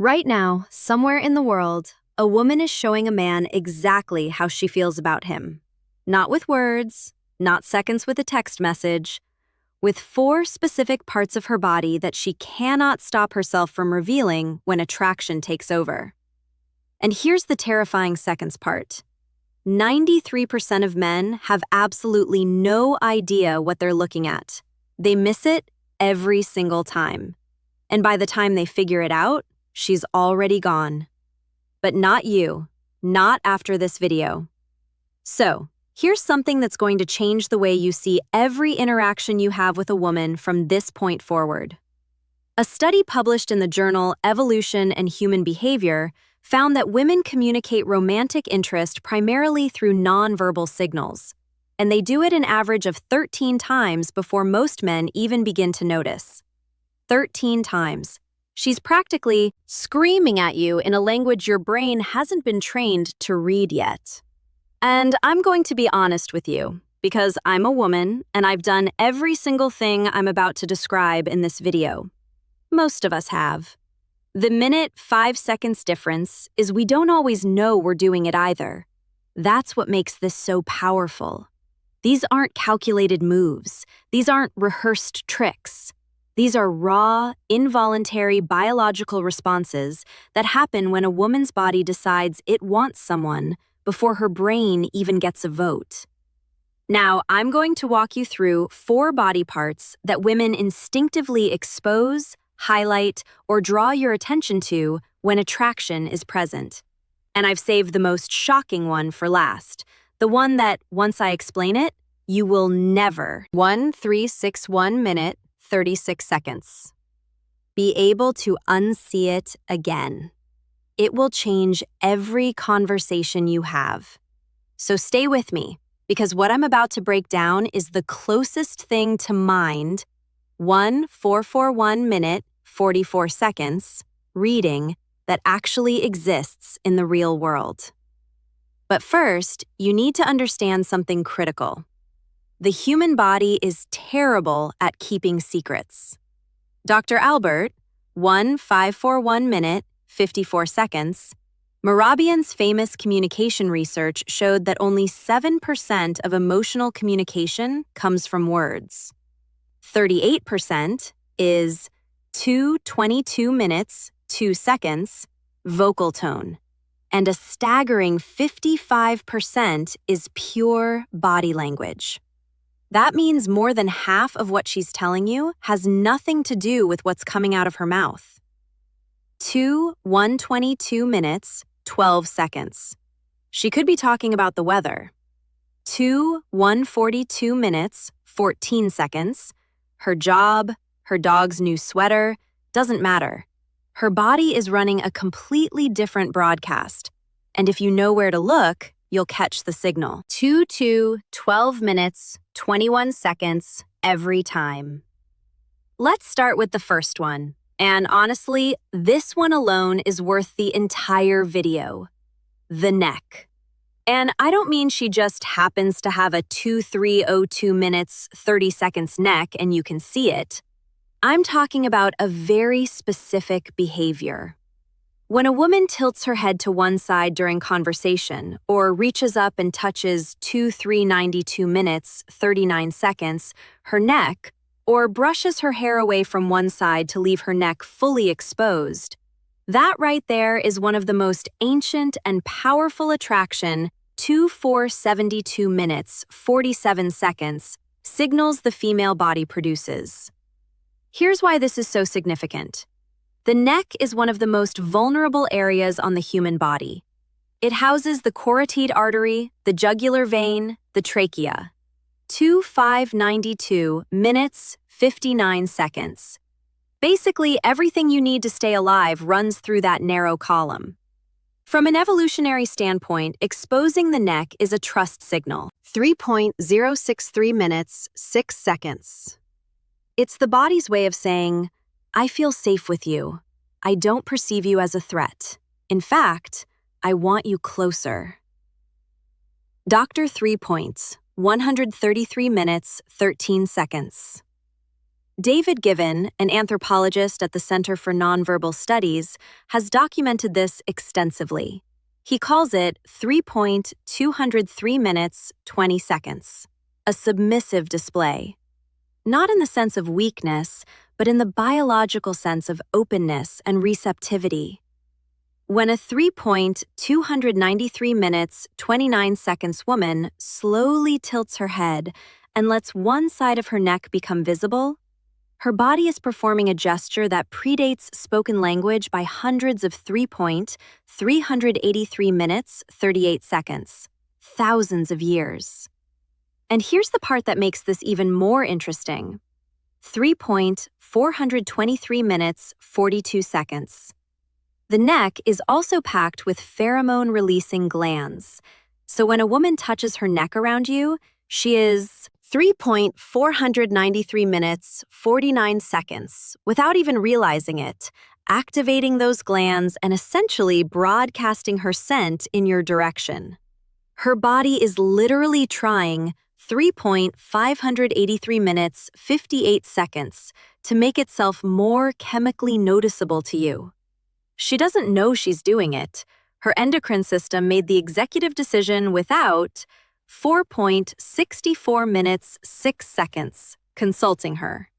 Right now, somewhere in the world, a woman is showing a man exactly how she feels about him. Not with words, not seconds with a text message, with 4 specific parts of her body that she cannot stop herself from revealing when attraction takes over. And here's the terrifying seconds part. 93% of men have absolutely no idea what they're looking at. They miss it every single time. And by the time they figure it out, she's already gone. But not you, not after this video. So, here's something that's going to change the way you see every interaction you have with a woman from this point forward. A study published in the journal Evolution and Human Behavior found that women communicate romantic interest primarily through nonverbal signals, and they do it an average of 13 times before most men even begin to notice. 13 times. She's practically screaming at you in a language your brain hasn't been trained to read yet. And I'm going to be honest with you, because I'm a woman and I've done every single thing I'm about to describe in this video. Most of us have. The minute 5 seconds difference is we don't always know we're doing it either. That's what makes this so powerful. These aren't calculated moves. These aren't rehearsed tricks. These are raw, involuntary biological responses that happen when a woman's body decides it wants someone before her brain even gets a vote. Now, I'm going to walk you through 4 body parts that women instinctively expose, highlight, or draw your attention to when attraction is present. And I've saved the most shocking one for last, the one that, once I explain it, you will never 1361 minute 36 seconds. Be able to unsee it again. It will change every conversation you have. So stay with me, because what I'm about to break down is the closest thing to mind 1441 minute 44 seconds reading that actually exists in the real world. But first, you need to understand something critical. The human body is terrible at keeping secrets. Dr. Albert, 1541 minute, 54 seconds, Mehrabian's famous communication research showed that only 7% of emotional communication comes from words. 38% is 2:22 minutes, 2 seconds, vocal tone. And a staggering 55% is pure body language. That means more than half of what she's telling you has nothing to do with what's coming out of her mouth. 1:22 minutes, 12 seconds. She could be talking about the weather. 1:42 minutes, 14 seconds. Her job, her dog's new sweater, doesn't matter. Her body is running a completely different broadcast. And if you know where to look, you'll catch the signal. 12 minutes, 21 seconds, every time. Let's start with the first one. And honestly, this one alone is worth the entire video. The neck. And I don't mean she just happens to have a 2302 minutes, 30 seconds neck and you can see it. I'm talking about a very specific behavior. When a woman tilts her head to one side during conversation or reaches up and touches 2392 minutes, 39 seconds, her neck, or brushes her hair away from one side to leave her neck fully exposed, that right there is one of the most ancient and powerful attraction 2472 minutes, 47 seconds, signals the female body produces. Here's why this is so significant. The neck is one of the most vulnerable areas on the human body. It houses the carotid artery, the jugular vein, the trachea. 2592 minutes, 59 seconds. Basically, everything you need to stay alive runs through that narrow column. From an evolutionary standpoint, exposing the neck is a trust signal. 3.063 minutes, 6 seconds. It's the body's way of saying, I feel safe with you. I don't perceive you as a threat. In fact, I want you closer. Dr. 3 points, 133 minutes, 13 seconds. David Given, an anthropologist at the Center for Nonverbal Studies, has documented this extensively. He calls it 3.203 minutes, 20 seconds, a submissive display. Not in the sense of weakness, but in the biological sense of openness and receptivity. When a 3.293 minutes, 29 seconds woman slowly tilts her head and lets one side of her neck become visible, her body is performing a gesture that predates spoken language by hundreds of 3.383 minutes, 38 seconds, thousands of years. And here's the part that makes this even more interesting. 3.423 minutes, 42 seconds. The neck is also packed with pheromone-releasing glands. So when a woman touches her neck around you, she is 3.493 minutes, 49 seconds, without even realizing it, activating those glands and essentially broadcasting her scent in your direction. Her body is literally trying 3.583 minutes, 58 seconds to make itself more chemically noticeable to you. She doesn't know she's doing it. Her endocrine system made the executive decision without 4.64 minutes, 6 seconds, consulting her.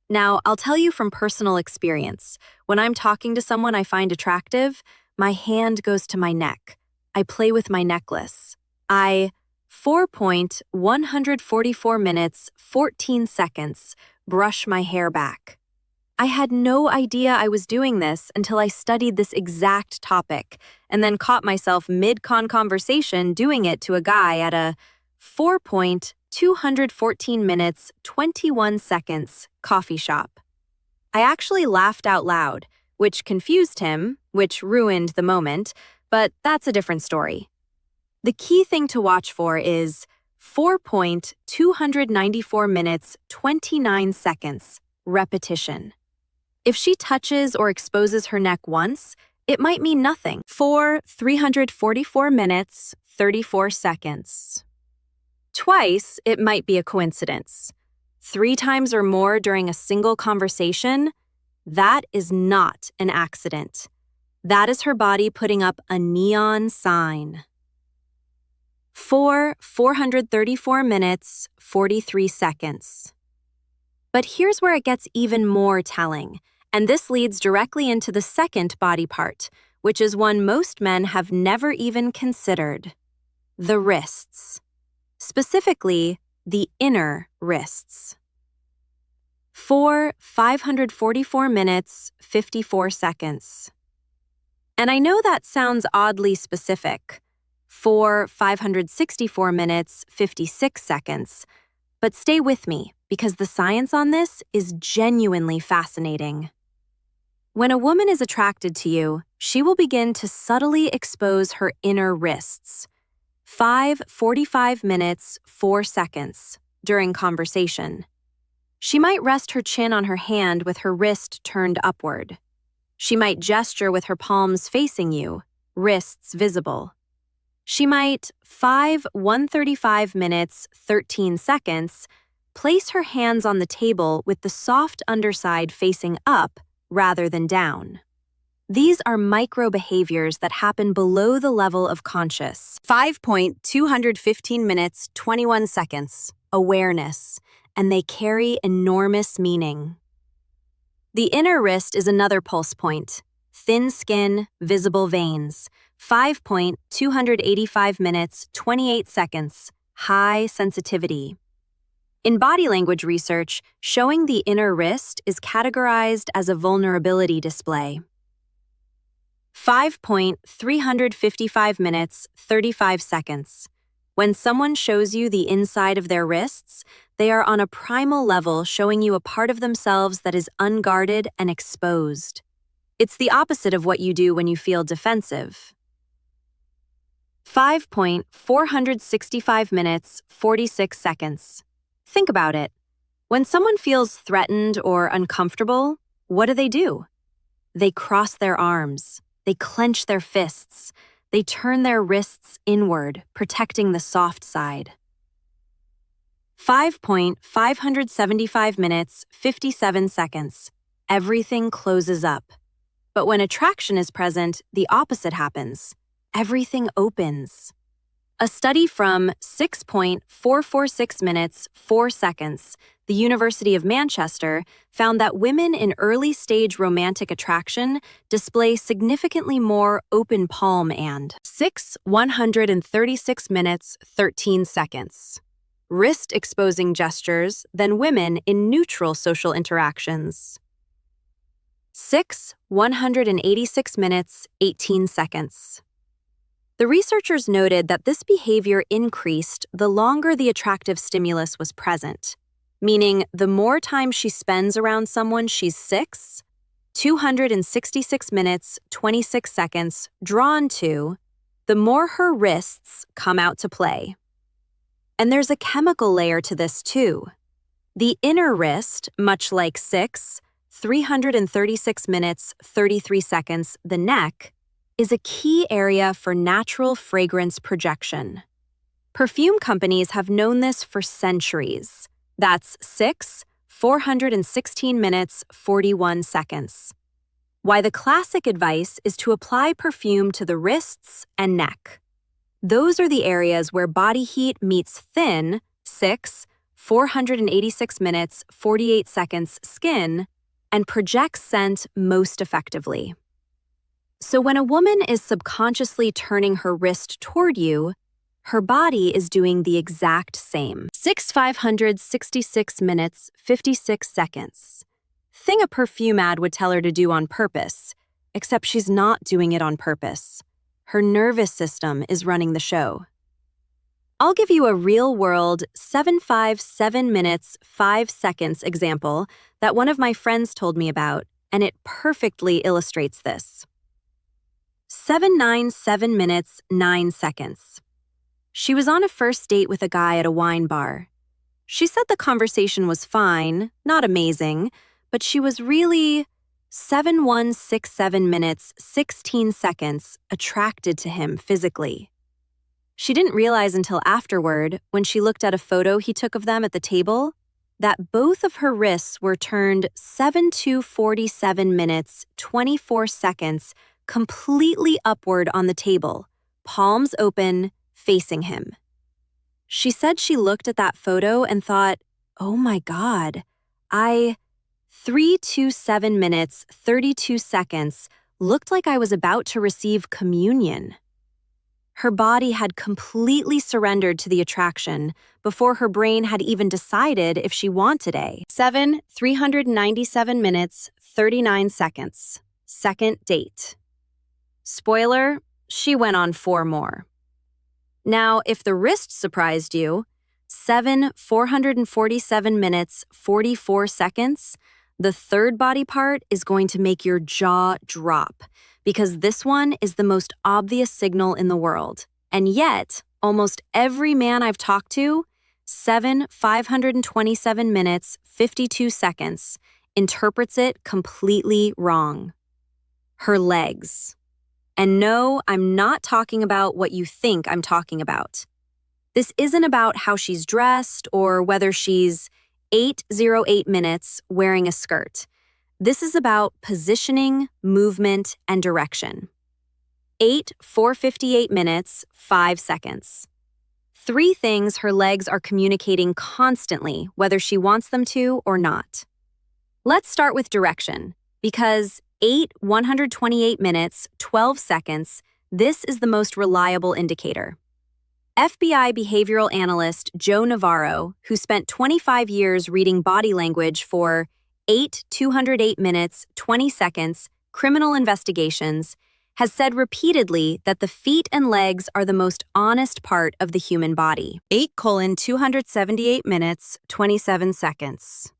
Now, I'll tell you from personal experience, when I'm talking to someone I find attractive, my hand goes to my neck. I play with my necklace. 4.144 minutes, 14 seconds, brush my hair back. I had no idea I was doing this until I studied this exact topic and then caught myself mid-conversation doing it to a guy at a 4.214 minutes, 21 seconds coffee shop. I actually laughed out loud, which confused him, which ruined the moment, but that's a different story. The key thing to watch for is 4.294 minutes, 29 seconds, repetition. If she touches or exposes her neck once, it might mean nothing. 344 minutes, 34 seconds. Twice, it might be a coincidence. 3 times or more during a single conversation, that is not an accident. That is her body putting up a neon sign. 434 minutes, 43 seconds. But here's where it gets even more telling, and this leads directly into the second body part, which is one most men have never even considered: the wrists. Specifically, the inner wrists. 544 minutes, 54 seconds. And I know that sounds oddly specific, 564 minutes, 56 seconds, but stay with me because the science on this is genuinely fascinating. When a woman is attracted to you, she will begin to subtly expose her inner wrists, 5:45 minutes, 4 seconds, during conversation. She might rest her chin on her hand with her wrist turned upward. She might gesture with her palms facing you, wrists visible. She might, 135 minutes, 13 seconds, place her hands on the table with the soft underside facing up rather than down. These are micro behaviors that happen below the level of conscious. 5.215 minutes, 21 seconds, awareness, and they carry enormous meaning. The inner wrist is another pulse point. Thin skin, visible veins. 5.285 minutes, 28 seconds, high sensitivity. In body language research, showing the inner wrist is categorized as a vulnerability display. 5.355 minutes, 35 seconds. When someone shows you the inside of their wrists, they are on a primal level showing you a part of themselves that is unguarded and exposed. It's the opposite of what you do when you feel defensive. 5.465 minutes, 46 seconds. Think about it. When someone feels threatened or uncomfortable, what do? They cross their arms. They clench their fists. They turn their wrists inward, protecting the soft side. 5.575 minutes, 57 seconds. Everything closes up. But when attraction is present, the opposite happens. Everything opens. A study from 6.446 minutes, 4 seconds, the University of Manchester, found that women in early-stage romantic attraction display significantly more open palm and 136 minutes, 13 seconds. Wrist-exposing gestures than women in neutral social interactions. 186 minutes, 18 seconds. The researchers noted that this behavior increased the longer the attractive stimulus was present, meaning the more time she spends around someone she's 266 minutes, 26 seconds, drawn to, the more her wrists come out to play. And there's a chemical layer to this too. The inner wrist, much like 336 minutes, 33 seconds, the neck, is a key area for natural fragrance projection. Perfume companies have known this for centuries. That's 416 minutes, 41 seconds. Why the classic advice is to apply perfume to the wrists and neck. Those are the areas where body heat meets thin, 486 minutes, 48 seconds skin, and projects scent most effectively. So when a woman is subconsciously turning her wrist toward you, her body is doing the exact same. 566 minutes, 56 seconds. Thing a perfume ad would tell her to do on purpose, except she's not doing it on purpose. Her nervous system is running the show. I'll give you a real-world 7 minutes, 5 seconds example that one of my friends told me about, and it perfectly illustrates this. 7 minutes, 9 seconds. She was on a first date with a guy at a wine bar. She said the conversation was fine, not amazing, but she was really 7 minutes, 16 seconds attracted to him physically. She didn't realize until afterward, when she looked at a photo he took of them at the table, that both of her wrists were turned 47 minutes, 24 seconds, completely upward on the table, palms open, facing him. She said she looked at that photo and thought, oh my God, 327 minutes, 32 seconds, looked like I was about to receive communion. Her body had completely surrendered to the attraction before her brain had even decided if she wanted a 397 minutes, 39 seconds. Second date. Spoiler, she went on 4 more. Now, if the wrist surprised you, 447 minutes, 44 seconds, the third body part is going to make your jaw drop, because this one is the most obvious signal in the world. And yet, almost every man I've talked to, 527 minutes, 52 seconds, interprets it completely wrong. Her legs. And no, I'm not talking about what you think I'm talking about. This isn't about how she's dressed or whether she's 808 minutes wearing a skirt. This is about positioning, movement, and direction. 458 minutes, 5 seconds. 3 things her legs are communicating constantly, whether she wants them to or not. Let's start with direction, because 128 minutes, 12 seconds, this is the most reliable indicator. FBI behavioral analyst Joe Navarro, who spent 25 years reading body language for 208 minutes, 20 seconds, criminal investigations, has said repeatedly that the feet and legs are the most honest part of the human body. 278 minutes, 27 seconds.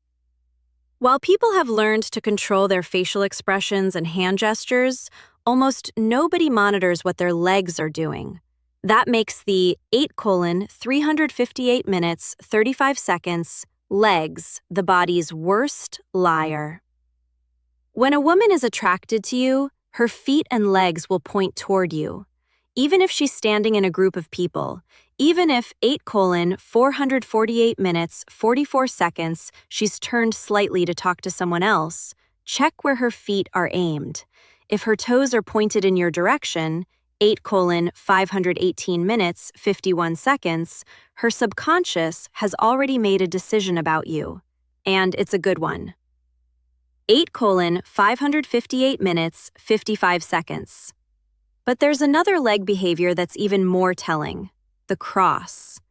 While people have learned to control their facial expressions and hand gestures, almost nobody monitors what their legs are doing. That makes the 358 minutes, 35 seconds, legs the body's worst liar. When a woman is attracted to you, her feet and legs will point toward you. Even if she's standing in a group of people, Even if 8:448 minutes 44 seconds she's turned slightly to talk to someone else, check where her feet are aimed. If her toes are pointed in your direction, 8:518 minutes 51 seconds, her subconscious has already made a decision about you. And it's a good one. 8:558 minutes 55 seconds. But there's another leg behavior that's even more telling. The cross.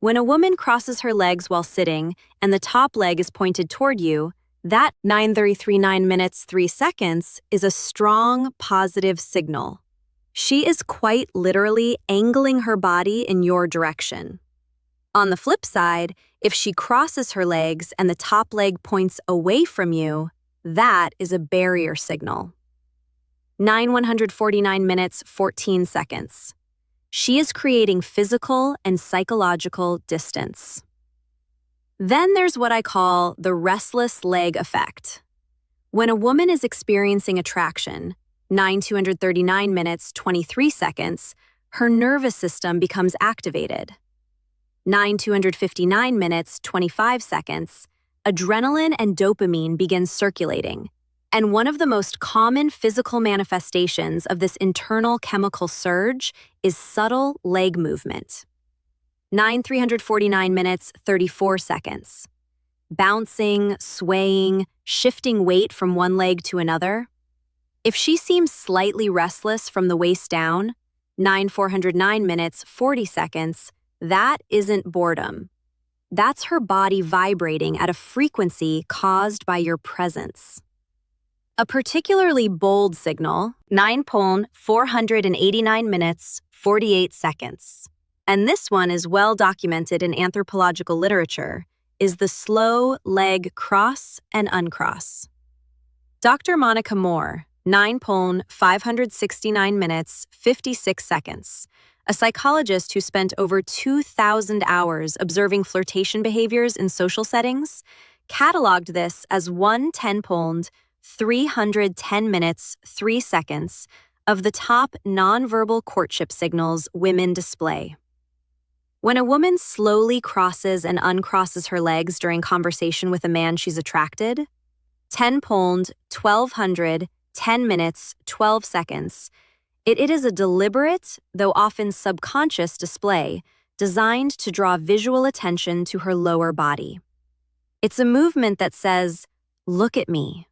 When a woman crosses her legs while sitting and the top leg is pointed toward you, that 9:39 minutes 3 seconds is a strong, positive signal. She is quite literally angling her body in your direction. On the flip side, if she crosses her legs and the top leg points away from you, that is a barrier signal. 9:149 minutes 14 seconds. She is creating physical and psychological distance. Then there's what I call the restless leg effect. When a woman is experiencing attraction, 9:239 minutes 23 seconds, her nervous system becomes activated. 9:259 minutes 25 seconds, adrenaline and dopamine begin circulating. And one of the most common physical manifestations of this internal chemical surge is subtle leg movement. 9:349 minutes 34 seconds. Bouncing, swaying, shifting weight from one leg to another. If she seems slightly restless from the waist down, 9:409 minutes 40 seconds, that isn't boredom. That's her body vibrating at a frequency caused by your presence. A particularly bold signal, 9:489 minutes 48 seconds, and this one is well documented in anthropological literature, is the slow leg cross and uncross. Dr. Monica Moore, 9:569 minutes 56 seconds, a psychologist who spent over 2,000 hours observing flirtation behaviors in social settings, cataloged this as 310 minutes 3 seconds of the top nonverbal courtship signals women display. When a woman slowly crosses and uncrosses her legs during conversation with a man she's attracted, 10 minutes 12 seconds, it is a deliberate, though often subconscious display designed to draw visual attention to her lower body. It's a movement that says, "Look at me."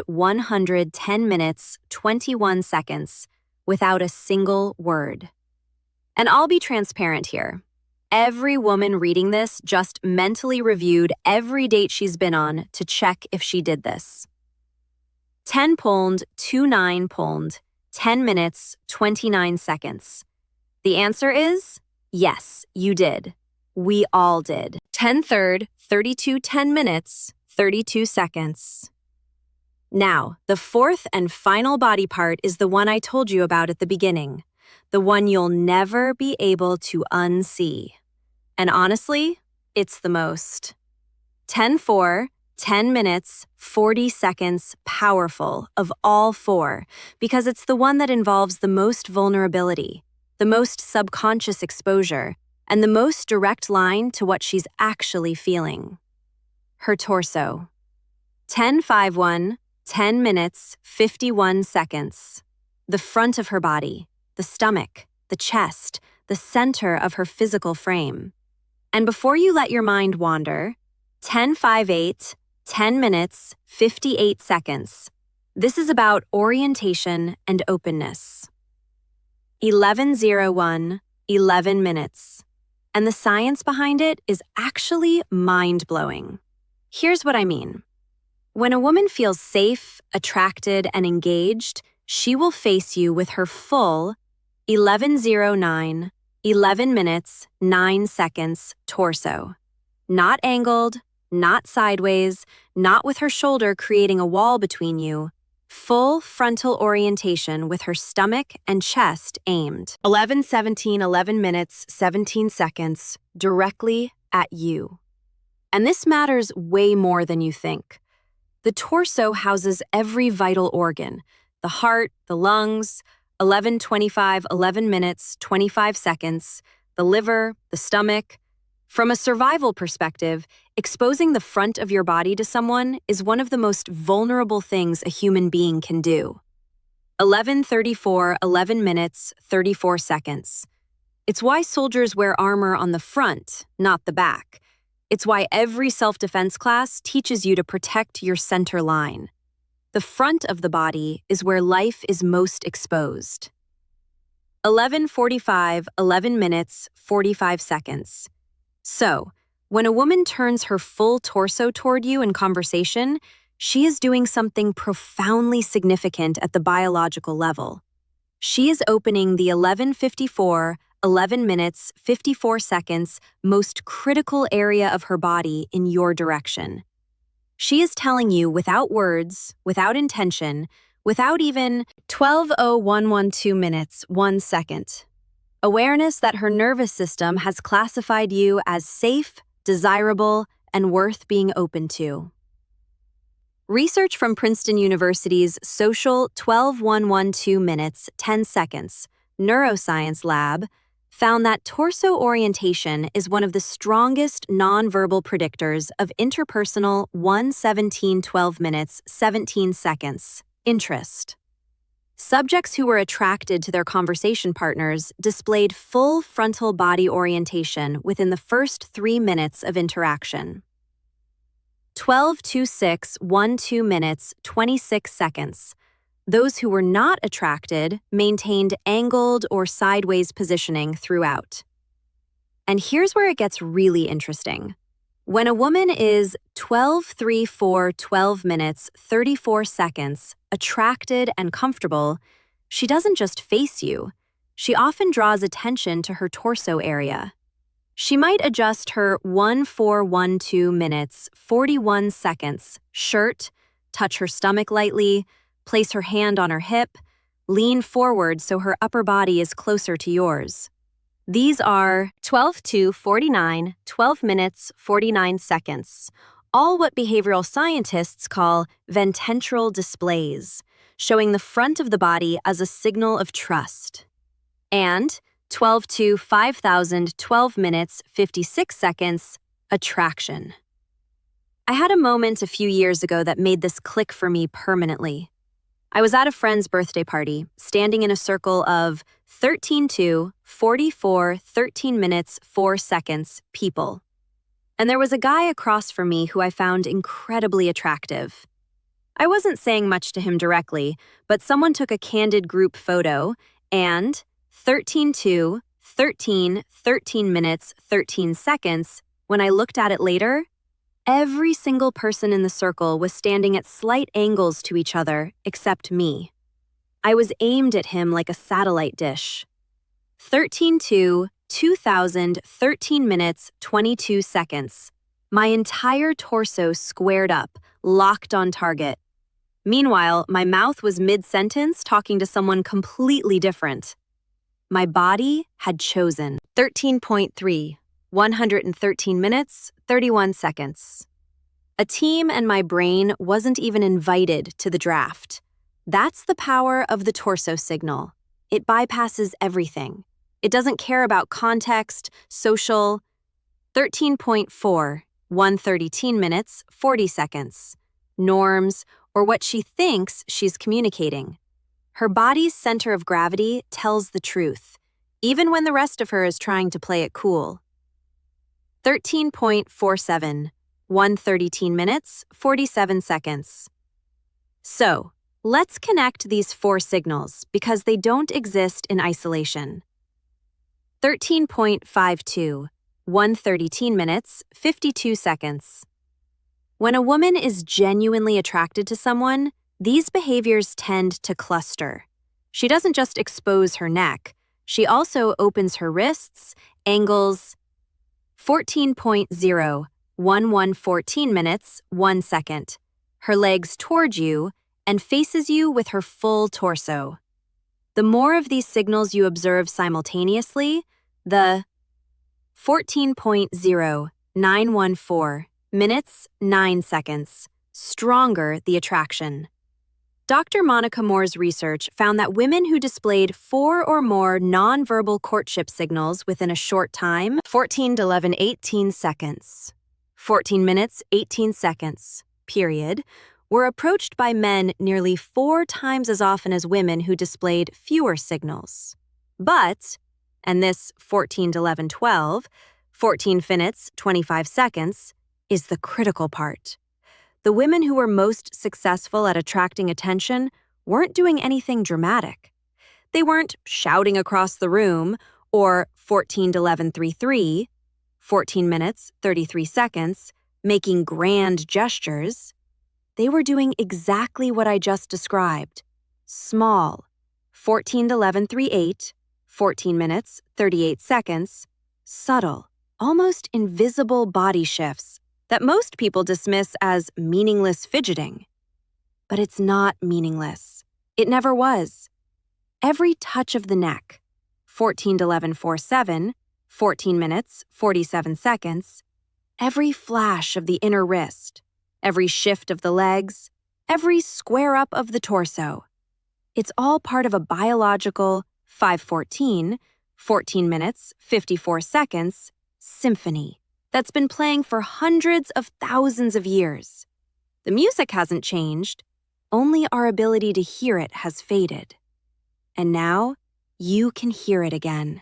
110 minutes 21 seconds without a single word. And I'll be transparent here. Every woman reading this just mentally reviewed every date she's been on to check if she did this. 10 minutes 29 seconds. The answer is yes, you did. We all did. 10 minutes 32 seconds. Now, the fourth and final body part is the one I told you about at the beginning, the one you'll never be able to unsee. And honestly, it's the most. 10 minutes 40 seconds powerful of all four, because it's the one that involves the most vulnerability, the most subconscious exposure, and the most direct line to what she's actually feeling. Her torso. 10 minutes 51 seconds. The front of her body, the stomach, the chest, the center of her physical frame. And before you let your mind wander, 10 minutes 58 seconds. This is about orientation and openness. 11 minutes. And the science behind it is actually mind-blowing. Here's what I mean. When a woman feels safe, attracted, and engaged, she will face you with her full 11 minutes 9 seconds torso. Not angled, not sideways, not with her shoulder creating a wall between you. Full frontal orientation with her stomach and chest aimed. 11 minutes 17 seconds directly at you. And this matters way more than you think. The torso houses every vital organ, the heart, the lungs, 11:25, 11 minutes, 25 seconds, the liver, the stomach. From a survival perspective, exposing the front of your body to someone is one of the most vulnerable things a human being can do. 11:34, 11 minutes, 34 seconds. It's why soldiers wear armor on the front, not the back. It's why every self-defense class teaches you to protect your center line. The front of the body is where life is most exposed. 11:45, 11 minutes, 45 seconds. So, when a woman turns her full torso toward you in conversation, she is doing something profoundly significant at the biological level. She is opening the 11:54, 11 minutes, 54 seconds most critical area of her body in your direction. She is telling you without words, without intention, without even 12:0112 minutes, 1 second. Awareness that her nervous system has classified you as safe, desirable, and worth being open to. Research from Princeton University's Social 12:112 minutes, 10 seconds neuroscience lab found that torso orientation is one of the strongest nonverbal predictors of interpersonal 1:17:12 minutes, 17 seconds interest. Subjects who were attracted to their conversation partners displayed full frontal body orientation within the first 3 minutes of interaction. 12:26:12 minutes, 26 seconds. Those who were not attracted maintained angled or sideways positioning throughout. And here's where it gets really interesting. When a woman is 12:34:12 minutes, 34 seconds, attracted and comfortable, she doesn't just face you. She often draws attention to her torso area. She might adjust her 14:12 minutes, 41 seconds shirt, touch her stomach lightly, place her hand on her hip, lean forward so her upper body is closer to yours. These are 12:49, 12 minutes, 49 seconds, all what behavioral scientists call ventral displays, showing the front of the body as a signal of trust. And 12:5000, 12 minutes, 56 seconds, attraction. I had a moment a few years ago that made this click for me permanently. I was at a friend's birthday party, standing in a circle of 13:2, 44, 13 minutes, 4 seconds people. And there was a guy across from me who I found incredibly attractive. I wasn't saying much to him directly, but someone took a candid group photo, and 13:2, 13 minutes, 13 seconds, when I looked at it later, every single person in the circle was standing at slight angles to each other, except me. I was aimed at him like a satellite dish. 13:2, 2000, 13 minutes, 22 seconds. My entire torso squared up, locked on target. Meanwhile, my mouth was mid-sentence talking to someone completely different. My body had chosen. 13.3, 113 minutes, 31 seconds. A team and my brain wasn't even invited to the draft. That's the power of the torso signal. It bypasses everything. It doesn't care about context, social. 13.4, 113 minutes, 40 seconds. Norms, or what she thinks she's communicating. Her body's center of gravity tells the truth, even when the rest of her is trying to play it cool. 13.47, 113 minutes, 47 seconds. So, let's connect these 4 signals because they don't exist in isolation. 13.52, 113 minutes, 52 seconds. When a woman is genuinely attracted to someone, these behaviors tend to cluster. She doesn't just expose her neck, she also opens her wrists, angles. 14.0, 114 minutes, 1 second. Her legs toward you and faces you with her full torso. The more of these signals you observe simultaneously, the 14.0, 914 minutes, 9 seconds, stronger the attraction. Dr. Monica Moore's research found that women who displayed 4 or more nonverbal courtship signals within a short time, 14 to 11, 18 seconds, 14 minutes, 18 seconds, period, were approached by men nearly 4 times as often as women who displayed fewer signals. But, and this 14 to 11, 12, 14 minutes, 25 seconds, is the critical part. The women who were most successful at attracting attention weren't doing anything dramatic. They weren't shouting across the room or 14 to 11, 33, 14 minutes, 33 seconds, making grand gestures. They were doing exactly what I just described. Small, 14 to 11, 38, 14 minutes, 38 seconds, subtle, almost invisible body shifts that most people dismiss as meaningless fidgeting. But it's not meaningless. It never was. Every touch of the neck, 14 to 11, 47, 14 minutes, 47 seconds, every flash of the inner wrist, every shift of the legs, every square up of the torso. It's all part of a biological 5:14, 14 minutes, 54 seconds, symphony that's been playing for hundreds of thousands of years. The music hasn't changed, only our ability to hear it has faded. And now, you can hear it again.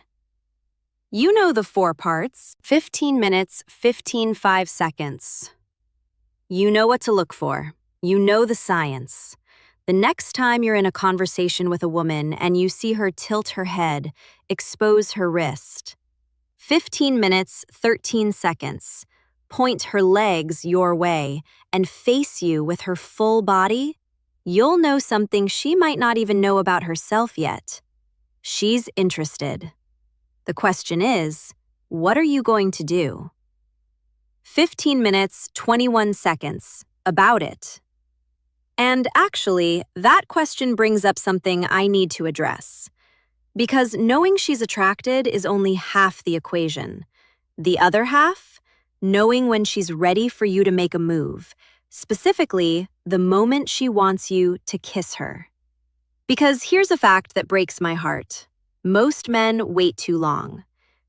You know the 4 parts, 15 minutes, 15 seconds. You know what to look for. You know the science. The next time you're in a conversation with a woman and you see her tilt her head, expose her wrist, 15 minutes, 13 seconds, point her legs your way, and face you with her full body, you'll know something she might not even know about herself yet. She's interested. The question is, what are you going to do? 15 minutes, 21 seconds, about it. And actually, that question brings up something I need to address. Because knowing she's attracted is only half the equation. The other half, knowing when she's ready for you to make a move, specifically, the moment she wants you to kiss her. Because here's a fact that breaks my heart. Most men wait too long.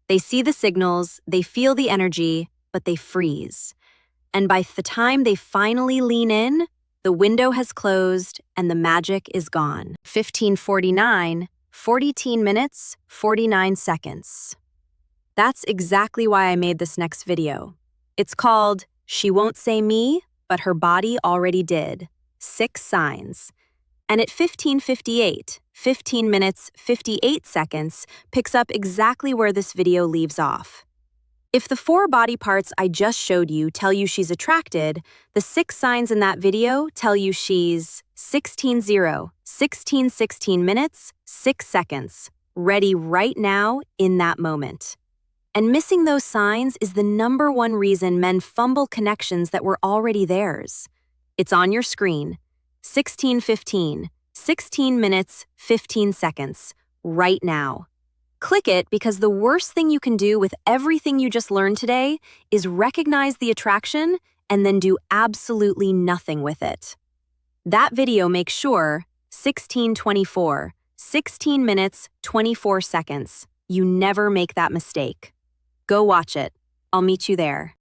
They see the signals, they feel the energy, but they freeze. And by the time they finally lean in, the window has closed and the magic is gone. 15:49, 14 minutes, 49 seconds. That's exactly why I made this next video. It's called She Won't Say Me, but Her Body Already Did. 6 Signs. And at 15:58, 15 minutes, 58 seconds, picks up exactly where this video leaves off. If the 4 body parts I just showed you tell you she's attracted, the 6 signs in that video tell you she's 16 minutes, 6 seconds, ready right now in that moment. And missing those signs is the #1 reason men fumble connections that were already theirs. It's on your screen. 16:15, 16 minutes, 15 seconds, right now. Click it because the worst thing you can do with everything you just learned today is recognize the attraction and then do absolutely nothing with it. That video makes sure 16:24, 16 minutes, 24 seconds. You never make that mistake. Go watch it. I'll meet you there.